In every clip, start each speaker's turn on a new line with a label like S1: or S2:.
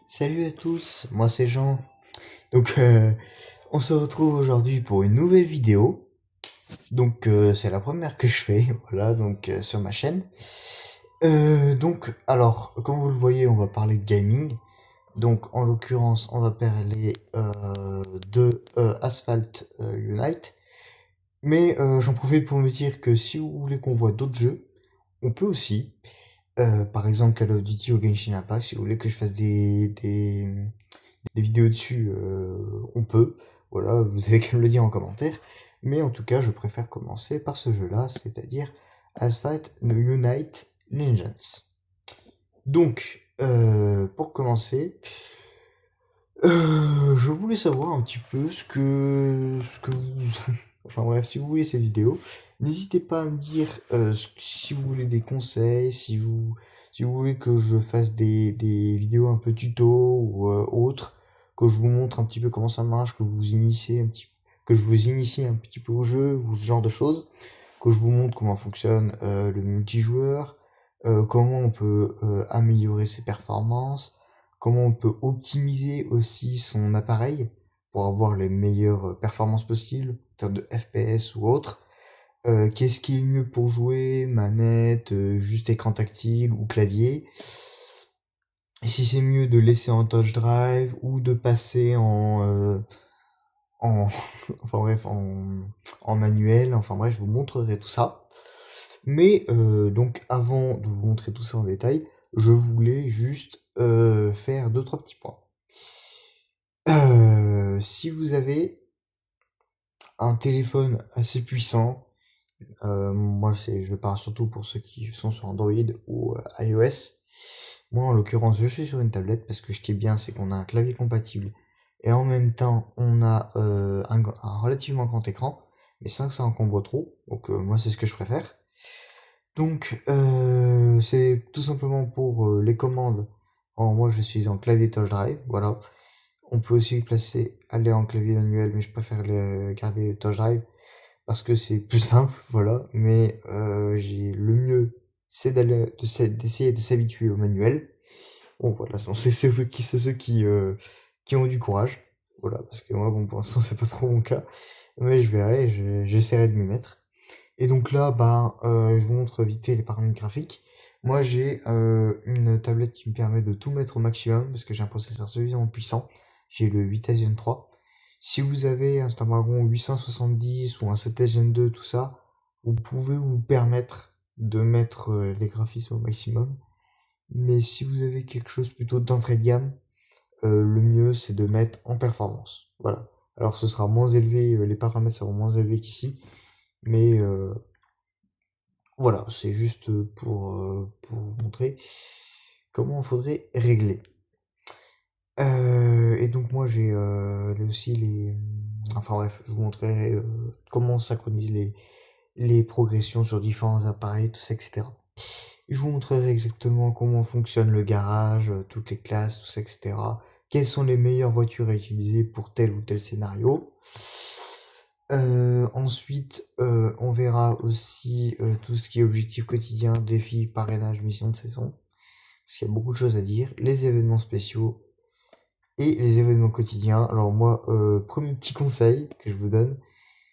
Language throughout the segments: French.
S1: Salut à tous, moi c'est Jean. Donc on se retrouve aujourd'hui pour une nouvelle vidéo. Donc c'est la première que je fais, voilà, donc sur ma chaîne. Donc alors, comme vous le voyez, on va parler de gaming. Donc en l'occurrence, on va parler de Asphalt Unite. Mais j'en profite pour me dire que si vous voulez qu'on voit d'autres jeux, on peut aussi. Par exemple Call of Duty ou Genshin Impact, si vous voulez que je fasse des vidéos dessus, on peut. Voilà, vous avez qu'à me le dire en commentaire. Mais en tout cas, je préfère commencer par ce jeu-là, c'est-à-dire Asphalt Unite Legends. Donc, pour commencer, je voulais savoir un petit peu ce que vous... Enfin bref, si vous voyez cette vidéo, n'hésitez pas à me dire si vous voulez des conseils, si vous voulez que je fasse des vidéos un peu tuto ou autres, que je vous montre un petit peu comment ça marche, que je vous initie un petit peu au jeu ou ce genre de choses, que je vous montre comment fonctionne le multijoueur, comment on peut améliorer ses performances, comment on peut optimiser aussi son appareil pour avoir les meilleures performances possibles en termes de FPS ou autre. Qu'est-ce qui est mieux pour jouer, manette, juste écran tactile ou clavier. Et si c'est mieux de laisser en touch drive ou de passer en enfin bref en manuel. Enfin bref, je vous montrerai tout ça. Mais donc avant de vous montrer tout ça en détail, je voulais juste faire deux trois petits points. Si vous avez un téléphone assez puissant, moi je parle surtout pour ceux qui sont sur Android ou iOS. Moi en l'occurrence je suis sur une tablette parce que ce qui est bien c'est qu'on a un clavier compatible et en même temps on a un relativement grand écran, mais sans que ça encombre trop, donc moi c'est ce que je préfère. Donc c'est tout simplement pour les commandes. Alors, moi je suis en clavier touch drive, voilà. On peut aussi aller en clavier manuel, mais je préfère le garder touch drive parce que c'est plus simple, voilà. Mais j'ai le mieux, c'est d'essayer de s'habituer au manuel. Bon, voilà, c'est ceux qui ont du courage, voilà. Parce que moi, bon, pour l'instant, c'est pas trop mon cas, mais je verrai, j'essaierai de m'y mettre. Et donc là, bah, je vous montre vite fait les paramètres graphiques. Moi, j'ai une tablette qui me permet de tout mettre au maximum parce que j'ai un processeur suffisamment puissant. J'ai le 8S Gen 3. Si vous avez un Snapdragon 870 ou un 7S Gen 2, tout ça, vous pouvez vous permettre de mettre les graphismes au maximum. Mais si vous avez quelque chose plutôt d'entrée de gamme, le mieux c'est de mettre en performance. Voilà. Alors ce sera moins élevé, les paramètres seront moins élevés qu'ici, mais voilà, c'est juste pour vous montrer comment il faudrait régler. Et donc moi j'ai là aussi enfin bref, je vous montrerai comment on synchronise les progressions sur différents appareils, tout ça, etc. Je vous montrerai exactement comment fonctionne le garage, toutes les classes, tout ça, etc. Quelles sont les meilleures voitures à utiliser pour tel ou tel scénario. Ensuite, on verra aussi tout ce qui est objectif quotidien, défi, parrainage, mission de saison. Parce qu'il y a beaucoup de choses à dire. Les événements spéciaux et les événements quotidiens. Alors moi, premier petit conseil que je vous donne,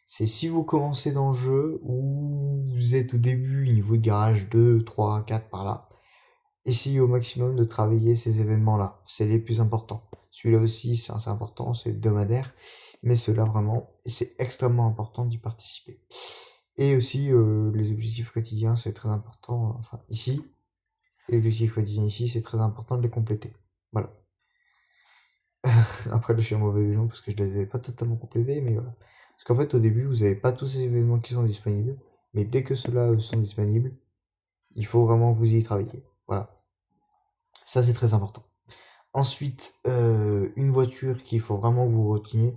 S1: c'est si vous commencez dans le jeu ou vous êtes au début, niveau de garage 2, 3, 4 par là, essayez au maximum de travailler ces événements-là. C'est les plus importants. Celui-là aussi, c'est assez important, c'est hebdomadaire, mais cela vraiment, c'est extrêmement important d'y participer. Et aussi, les objectifs quotidiens, c'est très important, enfin ici, les objectifs quotidiens ici, c'est très important de les compléter. Voilà. Après, là, je suis un mauvais exemple parce que je les avais pas totalement complétés, mais voilà. Parce qu'en fait, au début, vous n'avez pas tous ces événements qui sont disponibles, mais dès que ceux-là sont disponibles, il faut vraiment vous y travailler. Voilà. Ça, c'est très important. Ensuite, une voiture qu'il faut vraiment vous reteniez.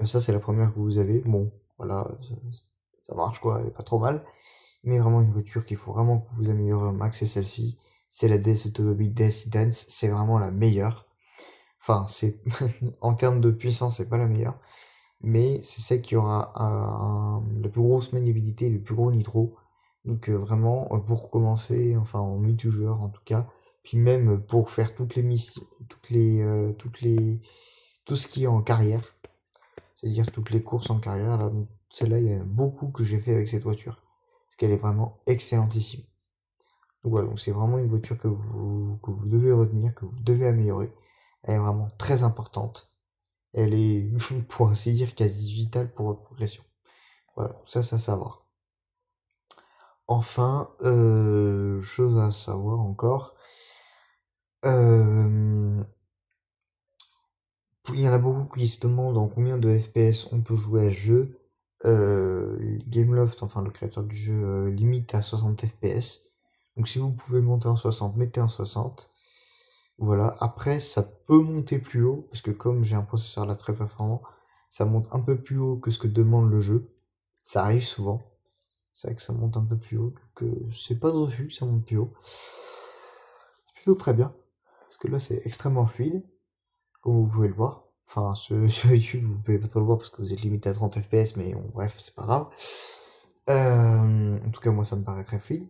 S1: Ça, c'est la première que vous avez. Bon, voilà, ça marche quoi, elle est pas trop mal. Mais vraiment une voiture qu'il faut vraiment que vous améliorez au max, c'est celle-ci. C'est la DS Automobile DS Dance. C'est vraiment la meilleure. Enfin, c'est en termes de puissance, c'est pas la meilleure. Mais c'est celle qui aura la plus grosse maniabilité, le plus gros nitro. Donc vraiment, pour commencer, enfin en multijoueur en tout cas, puis même pour faire toutes les missions, tout ce qui est en carrière, c'est-à-dire toutes les courses en carrière. Là, celle-là, il y a beaucoup que j'ai fait avec cette voiture, parce qu'elle est vraiment excellentissime. Donc voilà, donc c'est vraiment une voiture que vous devez retenir, que vous devez améliorer. Elle est vraiment très importante. Elle est, pour ainsi dire, quasi vitale pour votre progression. Voilà, ça à savoir. Enfin, chose à savoir encore, euh, il y en a beaucoup qui se demandent en combien de FPS on peut jouer à ce jeu. Gameloft, enfin le créateur du jeu, limite à 60 FPS. Donc si vous pouvez monter en 60, mettez en 60. Voilà. Après, ça peut monter plus haut, parce que comme j'ai un processeur là très performant, ça monte un peu plus haut que ce que demande le jeu. Ça arrive souvent. C'est vrai que ça monte un peu plus haut, donc c'est pas de refus, ça monte plus haut. C'est plutôt très bien, parce que là c'est extrêmement fluide, comme vous pouvez le voir. Enfin, sur YouTube, vous pouvez pas trop le voir parce que vous êtes limité à 30 FPS, mais bon, bref, c'est pas grave. En tout cas, moi, ça me paraît très fluide.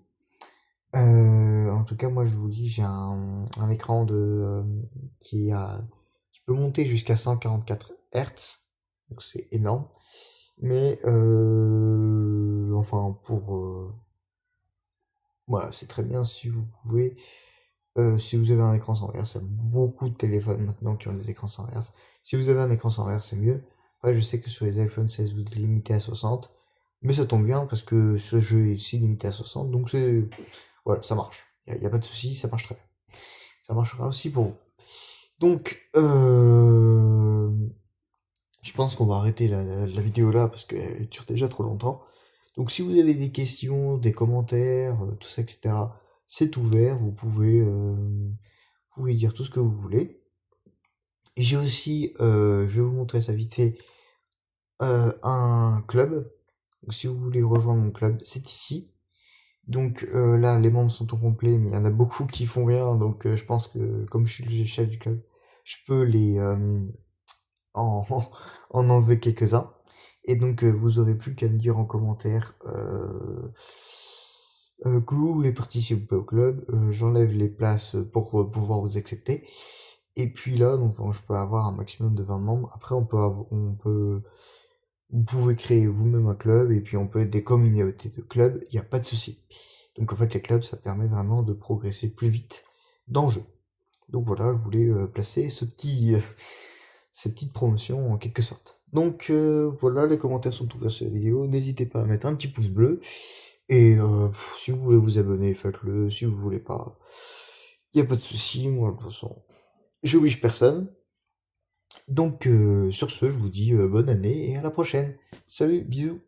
S1: En tout cas, moi, je vous dis, j'ai un écran qui peut monter jusqu'à 144 Hz, donc c'est énorme. Mais enfin, voilà, c'est très bien si vous pouvez. Si vous avez un écran sans verre, il y a beaucoup de téléphones maintenant qui ont des écrans sans verre. Si vous avez un écran sans verre, c'est mieux. Après, je sais que sur les iPhone 16, vous êtes limité à 60. Mais ça tombe bien parce que ce jeu est ici limité à 60. Donc c'est. Voilà, ça marche. Il n'y a pas de souci, ça marche très bien. Ça marchera aussi pour vous. Donc, je pense qu'on va arrêter la vidéo là parce qu'elle dure déjà trop longtemps. Donc si vous avez des questions, des commentaires, tout ça, etc., c'est ouvert, vous pouvez dire tout ce que vous voulez. Et j'ai aussi, je vais vous montrer ça vite fait, un club. Donc si vous voulez rejoindre mon club, c'est ici. Donc là, les membres sont au complet, mais il y en a beaucoup qui font rien. Donc je pense que comme je suis le chef du club, je peux en, en enlever quelques-uns. Et donc vous aurez plus qu'à me dire en commentaire que vous voulez participer au club. J'enlève les places pour pouvoir vous accepter. Et puis là, donc, enfin, je peux avoir un maximum de 20 membres. Après, vous pouvez créer vous-même un club et puis on peut être des communautés de clubs. Il n'y a pas de souci. Donc en fait, les clubs, ça permet vraiment de progresser plus vite dans le jeu. Donc voilà, je voulais placer cette petite promotion en quelque sorte. Donc voilà, les commentaires sont ouverts sur la vidéo. N'hésitez pas à mettre un petit pouce bleu. Et si vous voulez vous abonner, faites-le. Si vous voulez pas, il n'y a pas de souci. Moi, de toute façon, j'oblige personne. Donc sur ce, je vous dis bonne année et à la prochaine. Salut, bisous.